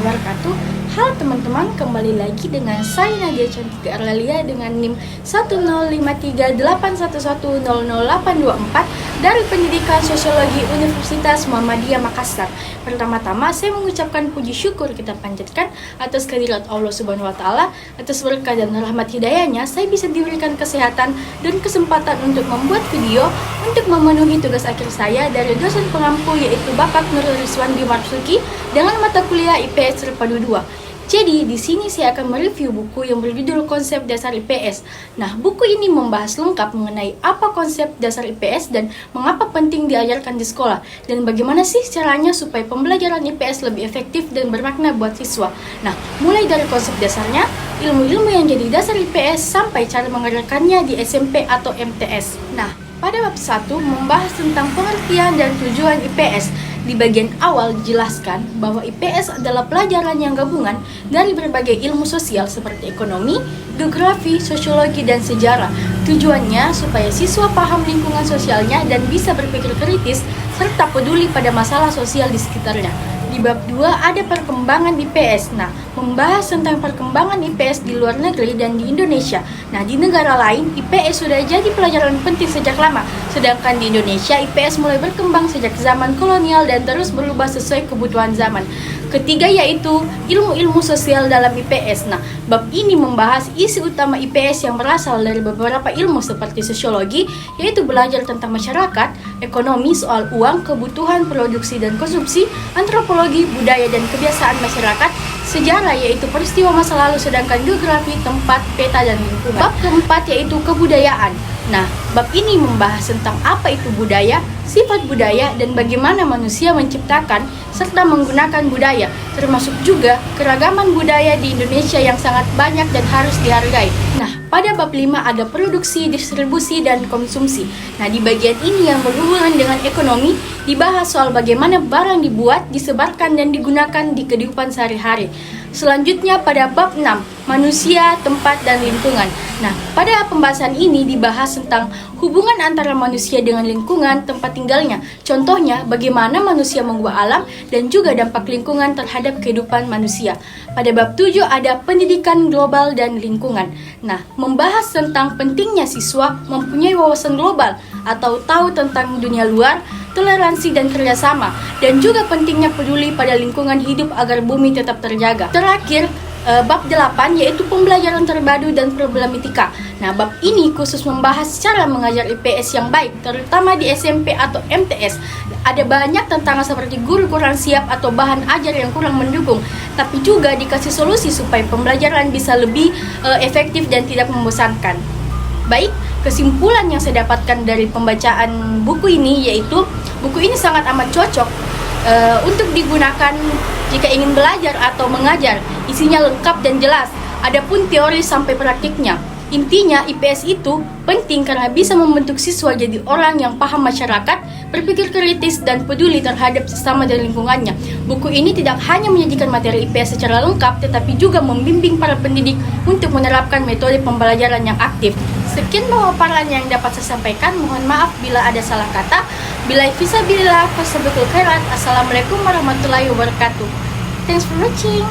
wabarakatuh. Halo teman-teman, kembali lagi dengan saya Nadia Cantika Arlalia dengan NIM 1053811000824 dari Pendidikan Sosiologi Universitas Muhammadiyah Makassar. Pertama-tama saya mengucapkan puji syukur kita panjatkan atas kehadirat Allah Subhanahu wa taala, atas berkah dan rahmat hidayahnya saya bisa diberikan kesehatan dan kesempatan untuk membuat video untuk memenuhi tugas akhir saya dari dosen pengampu yaitu Bapak Nurul Rizwandi Marsuki dengan mata kuliah IPS Terpadu 2. Jadi, di sini saya akan mereview buku yang berjudul Konsep Dasar IPS. Nah, buku ini membahas lengkap mengenai apa konsep dasar IPS dan mengapa penting diajarkan di sekolah, dan bagaimana sih caranya supaya pembelajaran IPS lebih efektif dan bermakna buat siswa. Nah, mulai dari konsep dasarnya, ilmu-ilmu yang jadi dasar IPS, sampai cara mengajarkannya di SMP atau MTS. Nah, pada bab 1 membahas tentang pengertian dan tujuan IPS. Di bagian awal dijelaskan bahwa IPS adalah pelajaran yang gabungan dari berbagai ilmu sosial seperti ekonomi, geografi, sosiologi, dan sejarah. Tujuannya supaya siswa paham lingkungan sosialnya dan bisa berpikir kritis serta peduli pada masalah sosial di sekitarnya. Di bab 2 ada perkembangan IPS. Nah, membahas tentang perkembangan IPS di luar negeri dan di Indonesia. Nah, di negara lain IPS sudah jadi pelajaran penting sejak lama. Sedangkan di Indonesia IPS mulai berkembang sejak zaman kolonial dan terus berubah sesuai kebutuhan zaman. Ketiga yaitu ilmu-ilmu sosial dalam IPS. Nah, bab ini membahas isi utama IPS yang berasal dari beberapa ilmu seperti sosiologi, yaitu belajar tentang masyarakat, ekonomi, soal uang, kebutuhan, produksi dan konsumsi, antropologi, budaya dan kebiasaan masyarakat, sejarah yaitu peristiwa masa lalu, sedangkan geografi, tempat, peta, dan lingkungan. Bab keempat yaitu kebudayaan. Nah, bab ini membahas tentang apa itu budaya, sifat budaya, dan bagaimana manusia menciptakan serta menggunakan budaya, termasuk juga keragaman budaya di Indonesia yang sangat banyak dan harus dihargai. Nah, pada bab 5 ada produksi, distribusi, dan konsumsi. Nah, di bagian ini yang berhubungan dengan ekonomi, dibahas soal bagaimana barang dibuat, disebarkan, dan digunakan di kehidupan sehari-hari. Selanjutnya pada bab 6, manusia, tempat, dan lingkungan. Nah, pada pembahasan ini dibahas tentang hubungan antara manusia dengan lingkungan tempat tinggalnya. Contohnya, bagaimana manusia mengubah alam dan juga dampak lingkungan terhadap kehidupan manusia. Pada bab 7 ada pendidikan global dan lingkungan. Nah, membahas tentang pentingnya siswa mempunyai wawasan global atau tahu tentang dunia luar, toleransi dan kerjasama, dan juga pentingnya peduli pada lingkungan hidup agar bumi tetap terjaga. Terakhir, bab 8 yaitu pembelajaran terpadu dan problematika. Nah, bab ini khusus membahas cara mengajar IPS yang baik, terutama di SMP atau MTS. Ada banyak tantangan seperti guru kurang siap atau bahan ajar yang kurang mendukung, tapi juga dikasih solusi supaya pembelajaran bisa lebih efektif dan tidak membosankan. Baik, kesimpulan yang saya dapatkan dari pembacaan buku ini yaitu buku ini sangat amat cocok untuk digunakan jika ingin belajar atau mengajar. Isinya lengkap dan jelas, adapun teori sampai praktiknya. Intinya IPS itu penting karena bisa membentuk siswa jadi orang yang paham masyarakat, berpikir kritis, dan peduli terhadap sesama dan lingkungannya. Buku ini tidak hanya menyajikan materi IPS secara lengkap, tetapi juga membimbing para pendidik untuk menerapkan metode pembelajaran yang aktif. Sekian pemaparan yang dapat saya sampaikan. Mohon maaf bila ada salah kata. Bila fisabilillah, fastabiqul khairat. Assalamualaikum warahmatullahi wabarakatuh. Thanks for watching.